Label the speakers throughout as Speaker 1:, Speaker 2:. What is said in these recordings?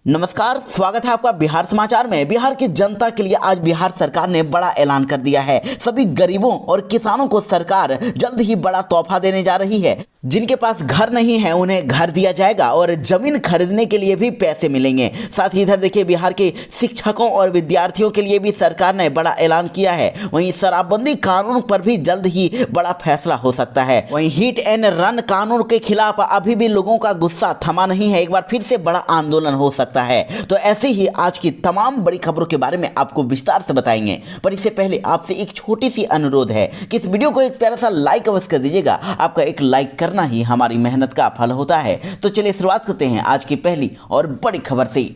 Speaker 1: नमस्कार, स्वागत है आपका बिहार समाचार में। बिहार की जनता के लिए आज बिहार सरकार ने बड़ा ऐलान कर दिया है। सभी गरीबों और किसानों को सरकार जल्द ही बड़ा तोहफा देने जा रही है। जिनके पास घर नहीं है उन्हें घर दिया जाएगा और जमीन खरीदने के लिए भी पैसे मिलेंगे। साथ ही इधर देखिए, बिहार के शिक्षकों और विद्यार्थियों के लिए भी सरकार ने बड़ा ऐलान किया है। वहीं शराबबंदी कानून पर भी जल्द ही बड़ा फैसला हो सकता है। वहीं हिट एंड रन कानून के खिलाफ अभी भी लोगों का गुस्सा थमा नहीं है। एक बार फिर से बड़ा आंदोलन हो सकता है। तो ऐसे ही आज की तमाम बड़ी खबरों के बारे में आपको विस्तार से बताएंगे। पर इससे पहले आपसे एक छोटी सी अनुरोध है कि इस वीडियो को एक प्यारा सा लाइक अवश्य कर दीजिएगा। आपका एक लाइक करना ही हमारी मेहनत का फल होता है। तो चलिए शुरुआत करते हैं आज की पहली और बड़ी खबर से।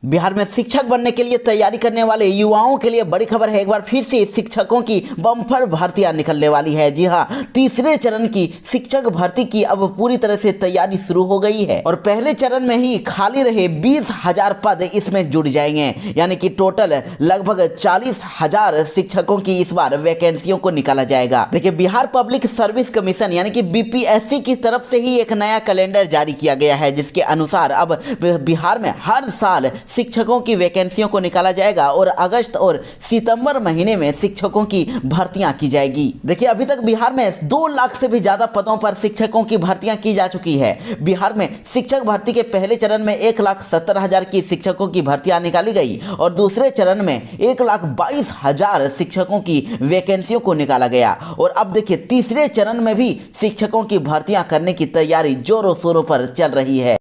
Speaker 1: बिहार में शिक्षक बनने के लिए तैयारी करने वाले युवाओं के लिए बड़ी खबर है। एक बार फिर से शिक्षकों की बम्पर भर्तियां निकलने वाली है। जी हां, तीसरे चरण की शिक्षक भर्ती की अब पूरी तरह से तैयारी शुरू हो गई है और पहले चरण में ही खाली रहे 20,000 पद इसमें जुड़ जाएंगे। यानी कि टोटल लगभग 40,000 शिक्षकों की इस बार वैकेंसियों को निकाला जाएगा। देखिए, बिहार पब्लिक सर्विस कमीशन यानी कि बीपीएससी की तरफ से ही एक नया कैलेंडर जारी किया गया है, जिसके अनुसार अब बिहार में हर साल शिक्षकों की वैकेंसियों को निकाला जाएगा और अगस्त और सितंबर महीने में शिक्षकों की भर्तियां की जाएगी। देखिए, अभी तक बिहार में 2 लाख से भी ज्यादा पदों पर शिक्षकों की भर्तियां की जा चुकी है। बिहार में शिक्षक भर्ती के पहले चरण में 1,70,000 की शिक्षकों की भर्तियां निकाली गई और दूसरे चरण में 1,22,000 शिक्षकों की वैकेंसियों को निकाला गया। और अब देखिए, तीसरे चरण में भी शिक्षकों की भर्तियां करने की तैयारी जोरों शोरों पर चल रही है।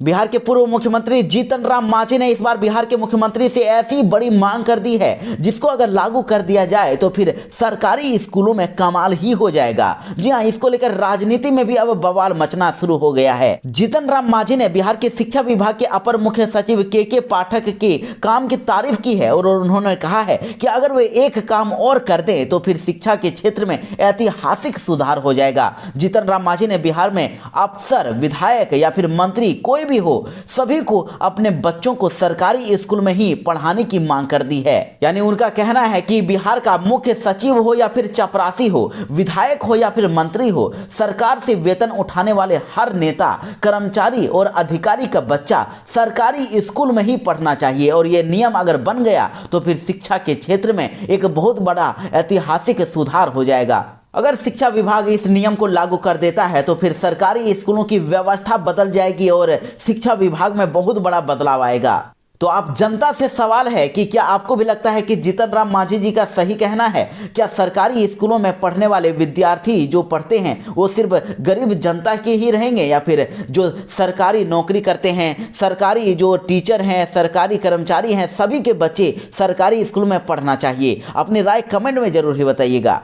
Speaker 1: बिहार के पूर्व मुख्यमंत्री जीतन राम मांझी ने इस बार बिहार के मुख्यमंत्री से ऐसी बड़ी मांग कर दी है जिसको अगर लागू कर दिया जाए तो फिर सरकारी स्कूलों में कमाल ही हो जाएगा। जी हां, इसको लेकर राजनीति में भी अब बवाल मचना शुरू हो गया है। जीतन राम मांझी ने बिहार के शिक्षा विभाग के अपर मुख्य सचिव के पाठक के काम की तारीफ की है और उन्होंने कहा है कि अगर वे एक काम और कर दें तो फिर शिक्षा के क्षेत्र में ऐतिहासिक सुधार हो जाएगा। जीतन राम मांझी ने बिहार में अफसर, विधायक या फिर मंत्री कोई भी हो, सभी को अपने बच्चों को सरकारी स्कूल में ही पढ़ाने की मांग कर दी है। यानी उनका कहना है कि बिहार का मुख्य सचिव हो या फिर चपरासी हो, विधायक हो या फिर मंत्री हो, सरकार से वेतन उठाने वाले हर नेता, कर्मचारी और अधिकारी का बच्चा सरकारी स्कूल में ही पढ़ना चाहिए। और यह नियम अगर बन गया तो फिर शिक्षा के क्षेत्र में एक बहुत बड़ा ऐतिहासिक सुधार हो जाएगा। अगर शिक्षा विभाग इस नियम को लागू कर देता है तो फिर सरकारी स्कूलों की व्यवस्था बदल जाएगी और शिक्षा विभाग में बहुत बड़ा बदलाव आएगा। तो आप जनता से सवाल है कि क्या आपको भी लगता है कि जीतन राम मांझी जी का सही कहना है? क्या सरकारी स्कूलों में पढ़ने वाले विद्यार्थी जो पढ़ते हैं वो सिर्फ गरीब जनता के ही रहेंगे या फिर जो सरकारी नौकरी करते हैं, सरकारी जो टीचर हैं, सरकारी कर्मचारी हैं, सभी के बच्चे सरकारी स्कूल में पढ़ना चाहिए? अपनी राय कमेंट में जरूर ही बताइएगा।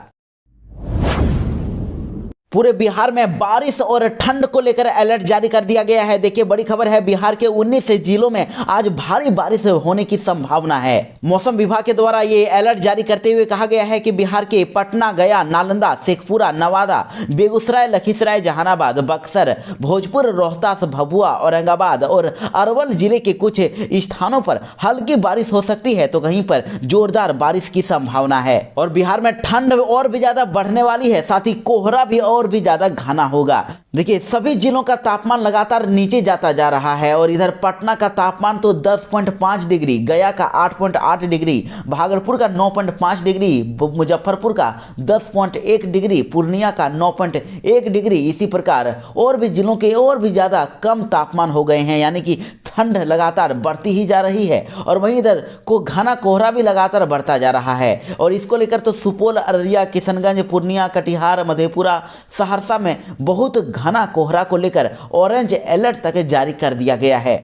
Speaker 1: पूरे बिहार में बारिश और ठंड को लेकर अलर्ट जारी कर दिया गया है। देखिए, बड़ी खबर है, बिहार के 19 जिलों में आज भारी बारिश होने की संभावना है। मौसम विभाग के द्वारा ये अलर्ट जारी करते हुए कहा गया है कि बिहार के पटना, गया, नालंदा, शेखपुरा, नवादा, बेगूसराय, लखीसराय, जहानाबाद, बक्सर, भोजपुर, रोहतास, भभुआ, औरंगाबाद और अरवल जिले के कुछ स्थानों पर हल्की बारिश हो सकती है तो कहीं पर जोरदार बारिश की संभावना है। और बिहार में ठंड और भी ज्यादा बढ़ने वाली है, साथ ही कोहरा भी और भी ज्यादा घना होगा। देखिए, सभी जिलों का तापमान लगातार नीचे जाता जा रहा है और इधर पटना का तापमान तो 10.5 डिग्री, गया का 8.8 डिग्री, भागलपुर का 9.5 डिग्री, मुजफ्फरपुर का 10.1 डिग्री, पूर्णिया का 9.1 डिग्री, इसी प्रकार और भी जिलों के और भी ज्यादा कम तापमान हो गए हैं। यानी कि ठंड लगातार बढ़ती ही जा रही है और वहीं इधर को घना कोहरा भी लगातार बढ़ता जा रहा है। और इसको लेकर तो सुपौल, अररिया, किशनगंज, पूर्णिया, कटिहार, मधेपुरा, सहरसा में बहुत घना कोहरा को लेकर ऑरेंज अलर्ट तक जारी कर दिया गया है।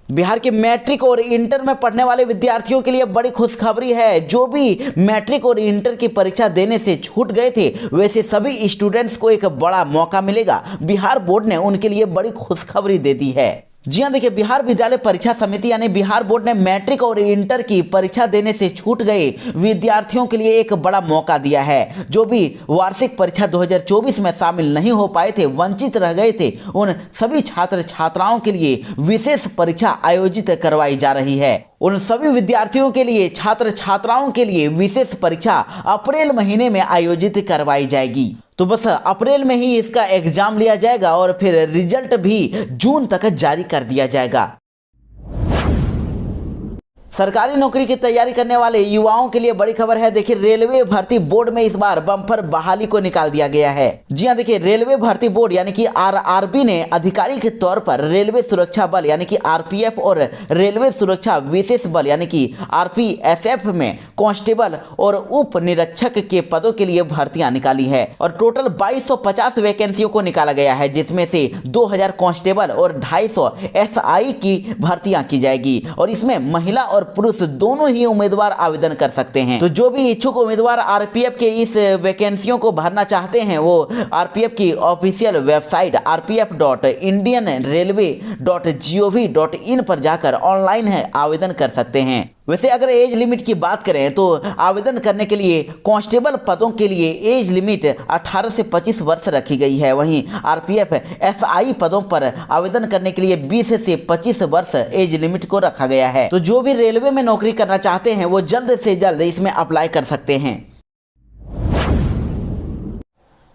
Speaker 1: बिहार के मैट्रिक और इंटर में पढ़ने वाले विद्यार्थियों के लिए बड़ी खुशखबरी है। जो भी मैट्रिक और इंटर की परीक्षा देने से छूट गए थे वैसे सभी स्टूडेंट्स को एक बड़ा मौका मिलेगा। बिहार बोर्ड ने उनके लिए बड़ी खुशखबरी दे दी है। जी हाँ, देखिए, बिहार विद्यालय परीक्षा समिति यानी बिहार बोर्ड ने मैट्रिक और इंटर की परीक्षा देने से छूट गए विद्यार्थियों के लिए एक बड़ा मौका दिया है। जो भी वार्षिक परीक्षा 2024 में शामिल नहीं हो पाए थे, वंचित रह गए थे, उन सभी छात्र छात्राओं के लिए विशेष परीक्षा आयोजित करवाई जा रही है। उन सभी विद्यार्थियों के लिए, छात्र छात्राओं के लिए विशेष परीक्षा अप्रैल महीने में आयोजित करवाई जाएगी। तो बस अप्रैल में ही इसका एग्जाम लिया जाएगा और फिर रिजल्ट भी जून तक जारी कर दिया जाएगा। सरकारी नौकरी की तैयारी करने वाले युवाओं के लिए बड़ी खबर है। देखिए, रेलवे भर्ती बोर्ड में इस बार बम्पर बहाली को निकाल दिया गया है। जी हां, देखिए, रेलवे भर्ती बोर्ड यानी कि आरआरबी ने अधिकारी के तौर पर रेलवे सुरक्षा बल यानी कि आरपीएफ और रेलवे सुरक्षा विशेष बल यानी कि आरपीएसएफ में कांस्टेबल और उप निरीक्षक के पदों के लिए भर्तियां निकाली है और टोटल 2250 वैकेंसियों को निकाला गया है, जिसमें से 2000 कांस्टेबल और 250 एसआई की भर्तियां की जाएगी और इसमें महिला और पुरुष दोनों ही उम्मीदवार आवेदन कर सकते हैं। तो जो भी इच्छुक उम्मीदवार आरपीएफ के इस वैकेंसियों को भरना चाहते हैं वो आरपीएफ की ऑफिशियल वेबसाइट rpf.indianrailway.gov.in पर जाकर ऑनलाइन आवेदन कर सकते हैं। वैसे अगर एज लिमिट की बात करें तो आवेदन करने के लिए कांस्टेबल पदों के लिए एज लिमिट 18 से 25 वर्ष रखी गई है। वहीं आरपीएफ एसआई पदों पर आवेदन करने के लिए 20 से 25 वर्ष एज लिमिट को रखा गया है। तो जो भी रेलवे में नौकरी करना चाहते हैं वो जल्द से जल्द इसमें अप्लाई कर सकते हैं।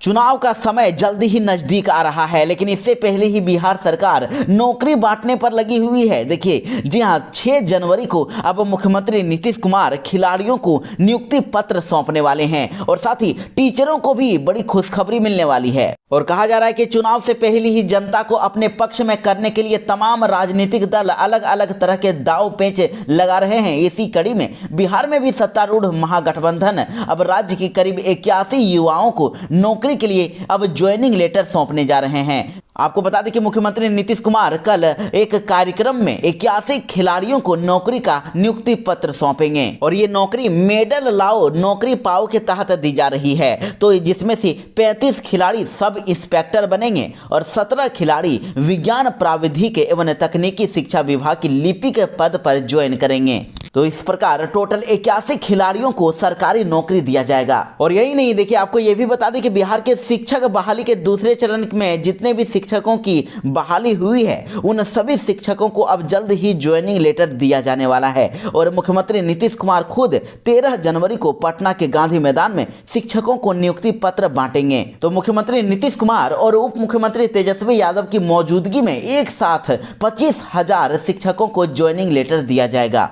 Speaker 1: चुनाव का समय जल्दी ही नजदीक आ रहा है, लेकिन इससे पहले ही बिहार सरकार नौकरी बांटने पर लगी हुई है। देखिए, जी हां, 6 जनवरी को अब मुख्यमंत्री नीतीश कुमार खिलाड़ियों को नियुक्ति पत्र सौंपने वाले हैं और साथ ही टीचरों को भी बड़ी खुशखबरी मिलने वाली है। और कहा जा रहा है कि चुनाव से पहले ही जनता को अपने पक्ष में करने के लिए तमाम राजनीतिक दल अलग अलग तरह के दाव पेच लगा रहे हैं। इसी कड़ी में बिहार में भी सत्तारूढ़ महागठबंधन अब राज्य की करीब 81 युवाओं को नौकरी के लिए अब ज्वाइनिंग लेटर सौंपने जा रहे हैं। आपको बता दें कि मुख्यमंत्री नीतीश कुमार कल एक कार्यक्रम में 81 खिलाड़ियों को नौकरी का नियुक्ति पत्र सौंपेंगे और ये नौकरी मेडल लाओ नौकरी पाओ के तहत दी जा रही है। तो जिसमें से 35 खिलाड़ी सब इंस्पेक्टर बनेंगे और 17 खिलाड़ी विज्ञान प्राविधिक एवं तकनीकी शिक्षा विभाग की लिपिक पद पर ज्वाइन करेंगे। तो इस प्रकार टोटल 81 खिलाड़ियों को सरकारी नौकरी दिया जाएगा। और यही नहीं, देखिए, आपको यह भी बता दें कि बिहार के शिक्षक बहाली के दूसरे चरण में जितने भी शिक्षकों की बहाली हुई है उन सभी शिक्षकों को अब जल्द ही ज्वाइनिंग लेटर दिया जाने वाला है और मुख्यमंत्री नीतीश कुमार खुद 13 जनवरी को पटना के गांधी मैदान में शिक्षकों को नियुक्ति पत्र बांटेंगे। तो मुख्यमंत्री नीतीश कुमार और उप मुख्यमंत्री तेजस्वी यादव की मौजूदगी में एक साथ 25,000 शिक्षकों को ज्वाइनिंग लेटर दिया जाएगा।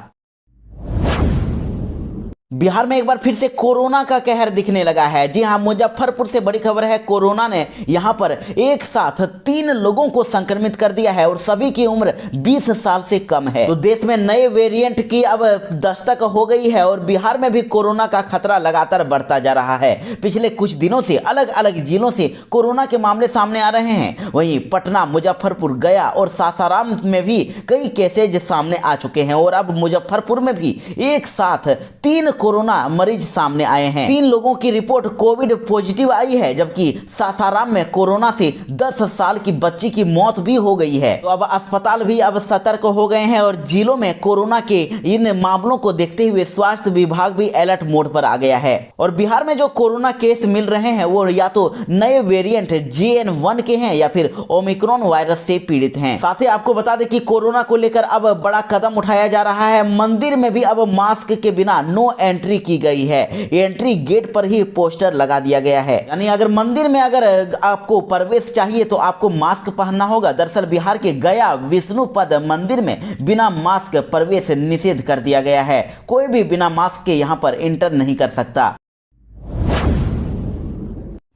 Speaker 1: बिहार में एक बार फिर से कोरोना का कहर दिखने लगा है। जी हां, मुजफ्फरपुर से बड़ी खबर है। कोरोना ने यहां पर एक साथ 3 लोगों को संक्रमित कर दिया है और सभी की उम्र 20 साल से कम है। तो देश में नए वेरिएंट की अब दस्तक हो गई है और बिहार में भी कोरोना का खतरा लगातार बढ़ता जा रहा है। पिछले कुछ दिनों से अलग अलग जिलों से कोरोना के मामले सामने आ रहे हैं। वहीं पटना, मुजफ्फरपुर, गया और सासाराम में भी कई केसेज सामने आ चुके हैं और अब मुजफ्फरपुर में भी एक साथ 3 कोरोना मरीज सामने आए हैं। 3 लोगों की रिपोर्ट कोविड पॉजिटिव आई है, जबकि सासाराम में कोरोना से 10 साल की बच्ची की मौत भी हो गई है। तो अब अस्पताल भी अब सतर्क हो गए हैं और जिलों में कोरोना के इन मामलों को देखते हुए स्वास्थ्य विभाग भी अलर्ट मोड पर आ गया है। और बिहार में जो कोरोना केस मिल रहे हैं वो या तो नए वेरिएंट JN1 के हैं या फिर ओमिक्रॉन वायरस से पीड़ित हैं। साथ ही आपको बता दें कि कोरोना को लेकर अब बड़ा कदम उठाया जा रहा है। मंदिर में भी अब मास्क के बिना नो एंट्री की गई है। एंट्री गेट पर ही पोस्टर लगा दिया गया है, यानी अगर मंदिर में अगर आपको प्रवेश चाहिए तो आपको मास्क पहनना होगा। दरअसल बिहार के गया विष्णुपद मंदिर में बिना मास्क प्रवेश निषेध कर दिया गया है। कोई भी बिना मास्क के यहां पर एंटर नहीं कर सकता।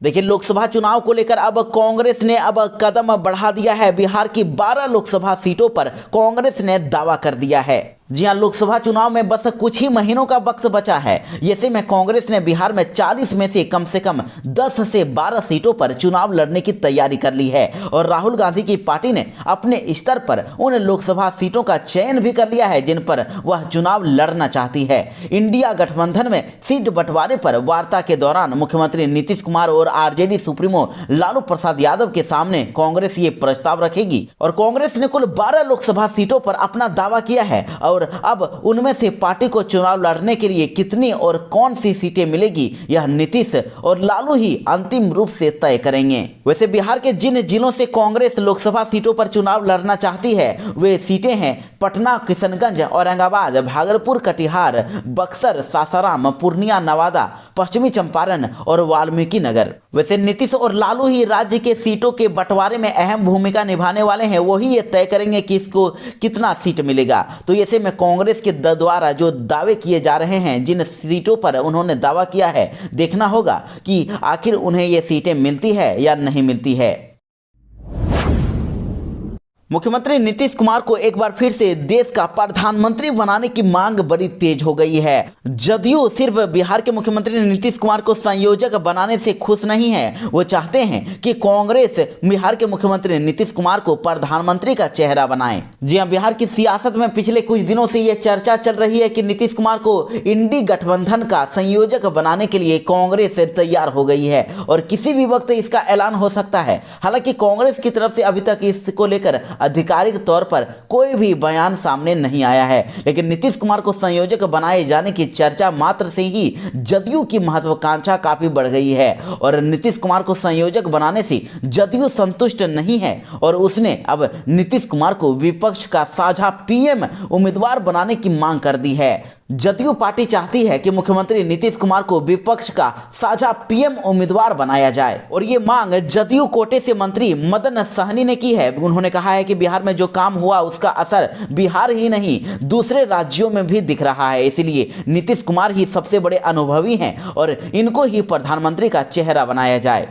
Speaker 1: देखिए, लोकसभा चुनाव को लेकर अब कांग्रेस ने अब कदम बढ़ा दिया है। बिहार की 12 लोकसभा सीटों पर कांग्रेस ने दावा कर दिया है। जी हां, लोकसभा चुनाव में बस कुछ ही महीनों का वक्त बचा है। ऐसे में कांग्रेस ने बिहार में 40 में से कम 10 से 12 सीटों पर चुनाव लड़ने की तैयारी कर ली है और राहुल गांधी की पार्टी ने अपने स्तर पर उन लोकसभा सीटों का चयन भी कर लिया है जिन पर वह चुनाव लड़ना चाहती है। इंडिया गठबंधन में सीट बंटवारे पर वार्ता के दौरान मुख्यमंत्री नीतीश कुमार और आरजेडी सुप्रीमो लालू प्रसाद यादव के सामने कांग्रेस ये प्रस्ताव रखेगी और कांग्रेस ने कुल 12 लोकसभा सीटों पर अपना दावा किया है और अब उनमें से पार्टी को चुनाव लड़ने के लिए कितनी और कौन सी सीटें मिलेगी यह नीतीश और लालू ही अंतिम रूप से तय करेंगे। वैसे बिहार के जिन जिलों से कांग्रेस लोकसभा सीटों पर चुनाव लड़ना चाहती है वे सीटें हैं पटना, किशनगंज, औरंगाबाद, भागलपुर, कटिहार, बक्सर, सासाराम, पूर्णिया, नवादा, पश्चिमी चंपारण और वाल्मीकि नगर। वैसे नीतीश और लालू ही राज्य के सीटों के बंटवारे में अहम भूमिका निभाने वाले हैं, वही ये तय करेंगे कि इसको कितना सीट मिलेगा। तो ऐसे में कांग्रेस के द्वारा जो दावे किए जा रहे हैं, जिन सीटों पर उन्होंने दावा किया है, देखना होगा कि आखिर उन्हें ये सीटें मिलती है या नहीं मिलती है। मुख्यमंत्री नीतीश कुमार को एक बार फिर से देश का प्रधानमंत्री बनाने की मांग बड़ी तेज हो गई है। जदयू सिर्फ बिहार के मुख्यमंत्री नीतीश कुमार को संयोजक बनाने से खुश नहीं है, वो चाहते हैं कि कांग्रेस बिहार के मुख्यमंत्री नीतीश कुमार को प्रधानमंत्री का चेहरा बनाए। जी हां, बिहार की सियासत में पिछले कुछ दिनों से यह चर्चा चल रही है कि नीतीश कुमार को इंडी गठबंधन का संयोजक बनाने के लिए कांग्रेस तैयार हो गई है और किसी भी वक्त इसका ऐलान हो सकता है। हालांकि कांग्रेस की तरफ से अभी तक इसको लेकर आधिकारिक तौर पर कोई भी बयान सामने नहीं आया है, लेकिन नीतीश कुमार को संयोजक बनाए जाने की चर्चा मात्र से ही जदयू की महत्वाकांक्षा काफी बढ़ गई है और नीतीश कुमार को संयोजक बनाने से जदयू संतुष्ट नहीं है और उसने अब नीतीश कुमार को विपक्ष का साझा पीएम उम्मीदवार बनाने की मांग कर दी है। जदयू पार्टी चाहती है कि मुख्यमंत्री नीतीश कुमार को विपक्ष का साझा पीएम उम्मीदवार बनाया जाए और ये मांग जदयू कोटे से मंत्री मदन सहनी ने की है। उन्होंने कहा है कि बिहार में जो काम हुआ उसका असर बिहार ही नहीं दूसरे राज्यों में भी दिख रहा है, इसलिए नीतीश कुमार ही सबसे बड़े अनुभवी हैं और इनको ही प्रधानमंत्री का चेहरा बनाया जाए।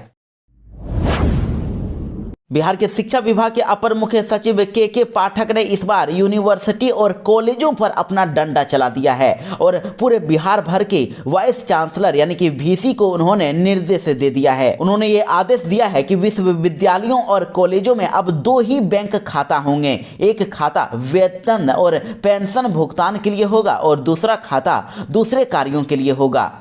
Speaker 1: बिहार के शिक्षा विभाग के अपर मुख्य सचिव के पाठक ने इस बार यूनिवर्सिटी और कॉलेजों पर अपना डंडा चला दिया है और पूरे बिहार भर के वाइस चांसलर यानी कि वीसी को उन्होंने निर्देश दे दिया है। उन्होंने ये आदेश दिया है कि विश्वविद्यालयों और कॉलेजों में अब 2 ही बैंक खाता होंगे। एक खाता वेतन और पेंशन भुगतान के लिए होगा और दूसरा खाता दूसरे कार्यों के लिए होगा।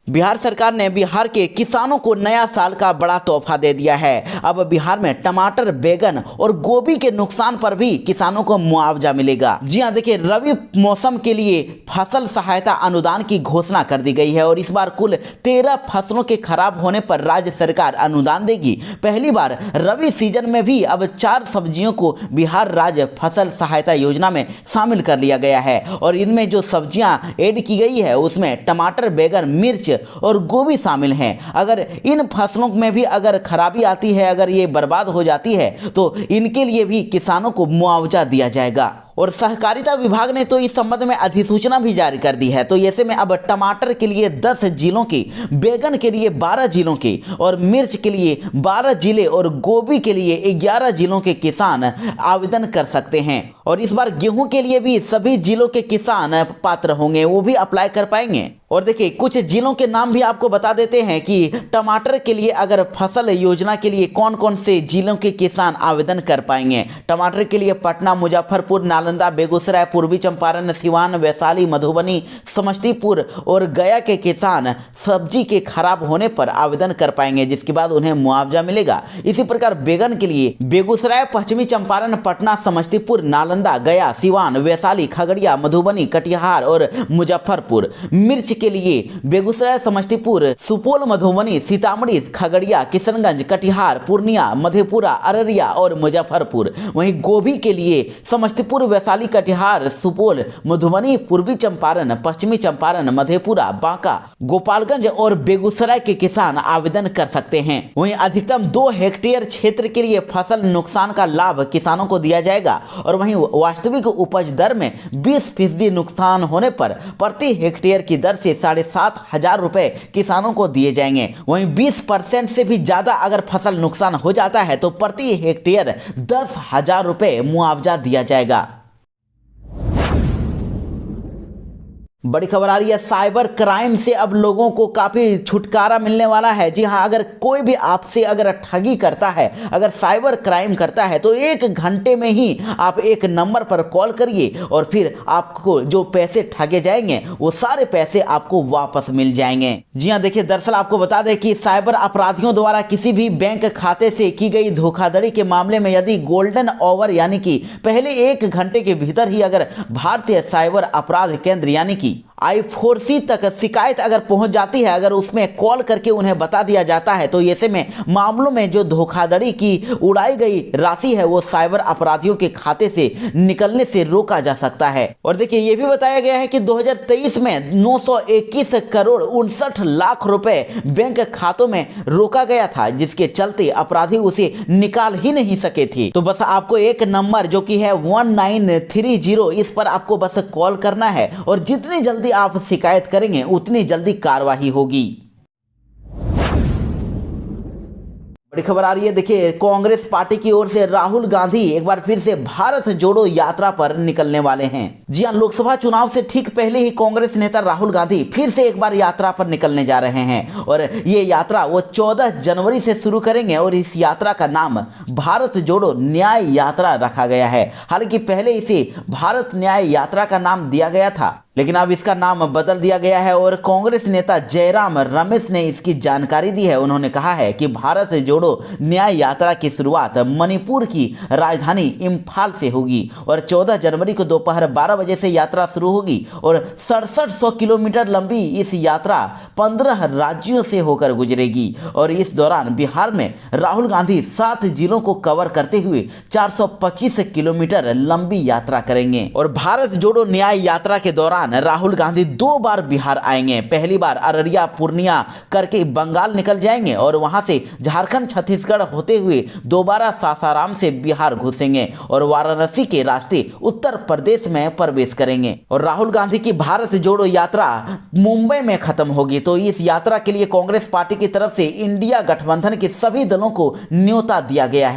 Speaker 1: बिहार सरकार ने बिहार के किसानों को नया साल का बड़ा तोहफा दे दिया है। अब बिहार में टमाटर, बैगन और गोभी के नुकसान पर भी किसानों को मुआवजा मिलेगा। जी हां, देखिए, रबी मौसम के लिए फसल सहायता अनुदान की घोषणा कर दी गई है और इस बार कुल 13 फसलों के खराब होने पर राज्य सरकार अनुदान देगी। पहली बार रबी सीजन में भी अब 4 सब्जियों को बिहार राज्य फसल सहायता योजना में शामिल कर लिया गया है और इनमें जो सब्जियां ऐड की गई है उसमें टमाटर, बैगन, मिर्च और गोभी शामिल हैं। अगर इन फसलों में भी अगर खराबी आती है, अगर ये बर्बाद हो जाती है तो इनके लिए भी किसानों को मुआवजा दिया जाएगा। और सहकारिता विभाग ने तो इस संबंध में अधिसूचना भी जारी कर दी है। तो ऐसे में अब टमाटर के लिए 10 जिलों की, बैगन के लिए 12 जिलों की और मिर्च के लिए 12 जिले और गोभी के लिए 11 जिलों के किसान आवेदन कर सकते हैं। और इस बार गेहूं के लिए भी सभी जिलों के किसान पात्र होंगे, वो भी अप्लाई कर पाएंगे। और देखिए, कुछ जिलों के नाम भी आपको बता देते हैं कि टमाटर के लिए अगर फसल योजना के लिए कौन कौन से जिलों के किसान आवेदन कर पाएंगे। टमाटर के लिए पटना, मुजफ्फरपुर, नालंदा, बेगूसराय, पूर्वी चंपारण, सिवान, वैशाली, मधुबनी, समस्तीपुर और गया के किसान सब्जी के खराब होने पर आवेदन कर पाएंगे, जिसके बाद उन्हें मुआवजा मिलेगा। इसी प्रकार बैगन के लिए बेगूसराय, पश्चिमी चंपारण, पटना, समस्तीपुर, नालंदा, गया, सिवान, वैशाली, खगड़िया, मधुबनी, कटिहार और मुजफ्फरपुर। मिर्च के लिए बेगूसराय, समस्तीपुर, सुपौल, मधुबनी, सीतामढ़ी, खगड़िया, किशनगंज, कटिहार, पूर्णिया, मधेपुरा, अररिया और मुजफ्फरपुर। वहीं गोभी के लिए समस्तीपुर, वैशाली, कटिहार, सुपौल, मधुबनी, पूर्वी चंपारण, पश्चिमी चंपारण, मधेपुरा, बांका, गोपालगंज और बेगूसराय के किसान आवेदन कर सकते हैं। वहीं अधिकतम 2 हेक्टेयर क्षेत्र के लिए फसल नुकसान का लाभ किसानों को दिया जाएगा और वहीं वास्तविक उपज दर में 20% नुकसान होने पर प्रति हेक्टेयर की दर से 7,500 रुपए किसानों को दिए जाएंगे। वहीं 20% से भी ज्यादा अगर फसल नुकसान हो जाता है तो प्रति हेक्टेयर 10,000 रुपए मुआवजा दिया जाएगा। बड़ी खबर आ रही है, साइबर क्राइम से अब लोगों को काफी छुटकारा मिलने वाला है। जी हां, अगर कोई भी आपसे अगर ठगी करता है, अगर साइबर क्राइम करता है तो 1 घंटे में ही आप एक नंबर पर कॉल करिए और फिर आपको जो पैसे ठगे जाएंगे वो सारे पैसे आपको वापस मिल जाएंगे। जी हां, देखिए, दरअसल आपको बता दें कि साइबर अपराधियों द्वारा किसी भी बैंक खाते से की गई धोखाधड़ी के मामले में यदि गोल्डन आवर यानी कि पहले 1 घंटे के भीतर ही अगर भारतीय साइबर अपराध केंद्र यानी कि I4C तक शिकायत अगर पहुंच जाती है, अगर उसमें कॉल करके उन्हें बता दिया जाता है, तो ऐसे में मामलों में जो धोखाधड़ी की उड़ाई गई राशि है वो साइबर अपराधियों के खाते से निकलने से रोका जा सकता है। और देखिए ये भी बताया गया है कि 2023 में 921 करोड़ 59 लाख रुपए बैंक खातों में रोका गया था, जिसके चलते अपराधी उसे निकाल ही नहीं सके थे। तो बस आपको एक नंबर जो कि है 1930, इस पर आपको बस कॉल करना है और जितनी जल्दी आप शिकायत करेंगे उतनी जल्दी कार्रवाई होगी। बड़ी खबर आ रही है, देखिए कांग्रेस पार्टी की ओर से राहुल गांधी एक बार फिर से भारत जोड़ो यात्रा पर निकलने वाले हैं। जी हां, लोकसभा चुनाव से ठीक पहले ही कांग्रेस नेता राहुल गांधी फिर से एक बार यात्रा पर निकलने जा रहे हैं और ये यात्रा वो 14 जनवरी से शुरू करेंगे और इस यात्रा का नाम भारत जोड़ो न्याय यात्रा रखा गया है। हालांकि पहले इसे भारत न्याय यात्रा का नाम दिया गया था, लेकिन अब इसका नाम बदल दिया गया है और कांग्रेस नेता जयराम रमेश ने इसकी जानकारी दी है। उन्होंने कहा है कि भारत जोड़ो न्याय यात्रा की शुरुआत मणिपुर की राजधानी इम्फाल से होगी और 14 जनवरी को दोपहर 12 बजे से यात्रा शुरू होगी और 6700 किलोमीटर लंबी इस यात्रा 15 राज्यों से होकर गुजरेगी और इस दौरान बिहार में राहुल गांधी 7 जिलों को कवर करते हुए 425 किलोमीटर लंबी यात्रा करेंगे। और भारत जोड़ो न्याय यात्रा के दौरान राहुल गांधी 2 बार बिहार आएंगे। पहली बार अररिया पूर्णिया करके बंगाल निकल जाएंगे और वहां से झारखंड छत्तीसगढ़ होते हुए दोबारा सासाराम से बिहार घुसेंगे और वाराणसी के रास्ते उत्तर प्रदेश में प्रवेश करेंगे और राहुल गांधी की भारत जोड़ो यात्रा मुंबई में खत्म होगी। तो इस यात्रा के लिए कांग्रेस पार्टी की तरफ से इंडिया गठबंधन के सभी दलों को न्योता दिया गया है।